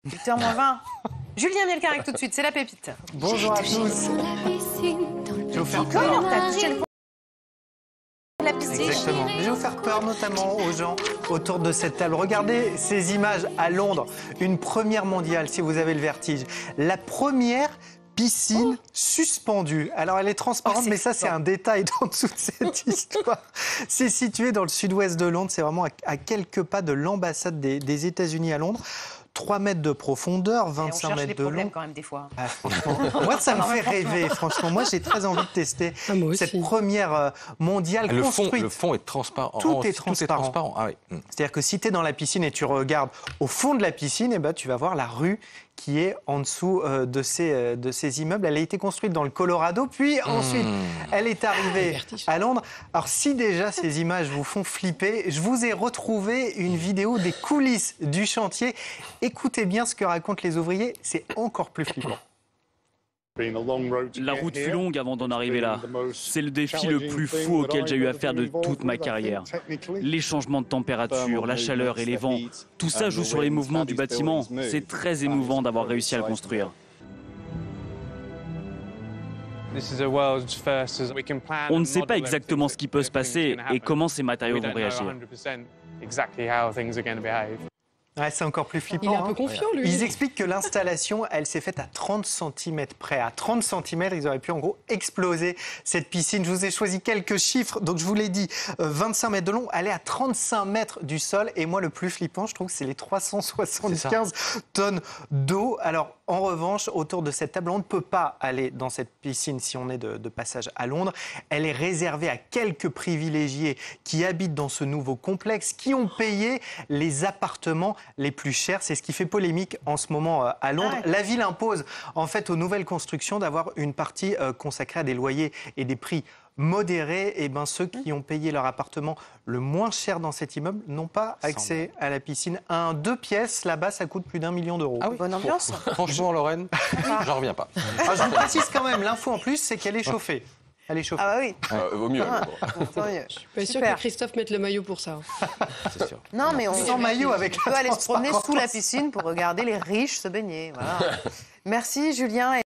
8h moins 20. Julien Mielcarré avec tout de suite, c'est la pépite. Bonjour à tous. Je vais vous faire peur. T'as touché le fond de la piscine. Exactement. Je vais vous faire peur notamment aux gens autour de cette table. Regardez ces images à Londres. Une première mondiale, si vous avez le vertige. La première piscine suspendue. Alors elle est transparente, mais ça c'est un détail en dessous de cette histoire. C'est situé dans le sud-ouest de Londres. C'est vraiment à quelques pas de l'ambassade des États-Unis à Londres. 3 mètres de profondeur, 25 mètres de long. Quand même des fois. Ah, moi, ça me fait rêver, franchement. Moi, j'ai très envie de tester cette première mondiale construite. Le fond est transparent. Tout est transparent. Ah, oui. C'est-à-dire que si tu es dans la piscine et tu regardes au fond de la piscine, eh ben, tu vas voir la rue qui est en dessous de ces immeubles. Elle a été construite dans le Colorado, puis ensuite, elle est arrivée à Londres. Alors, si déjà ces images vous font flipper, je vous ai retrouvé une vidéo des coulisses du chantier. Écoutez bien ce que racontent les ouvriers, c'est encore plus flippant. La route fut longue avant d'en arriver là. C'est le défi le plus fou auquel j'ai eu affaire de toute ma carrière. Les changements de température, la chaleur et les vents, tout ça joue sur les mouvements du bâtiment. C'est très émouvant d'avoir réussi à le construire. On ne sait pas exactement ce qui peut se passer et comment ces matériaux vont réagir. Ouais, c'est encore plus flippant. Il est un peu confiant, lui. Ils expliquent que l'installation, elle s'est faite à 30 cm près. À 30 cm, ils auraient pu en gros exploser cette piscine. Je vous ai choisi quelques chiffres. Donc je vous l'ai dit, 25 mètres de long, elle est à 35 mètres du sol. Et moi, le plus flippant, je trouve que c'est les 375 tonnes d'eau. Alors, en revanche, autour de cette table, on ne peut pas aller dans cette piscine si on est de passage à Londres. Elle est réservée à quelques privilégiés qui habitent dans ce nouveau complexe, qui ont payé les appartements les plus chers. C'est ce qui fait polémique en ce moment à Londres. La ville impose en fait aux nouvelles constructions d'avoir une partie consacrée à des loyers et des prix modérés. Et ben ceux qui ont payé leur appartement le moins cher dans cet immeuble n'ont pas accès à la piscine. Un 2 pièces là-bas, ça coûte plus d'1 million d'euros. Ah oui. Bonne ambiance. Franchement, Lorraine, j'en reviens pas. Alors, je vous précise quand même, l'info en plus, c'est qu'elle est chauffée. Elle est chauffée. Ah bah oui. Vaut mieux. Je suis pas sûre que Christophe mette le maillot pour ça. C'est sûr. Non, mais on Sans maillot avec peut aller se promener sous la piscine pour regarder les riches se baigner. Voilà. Merci Julien.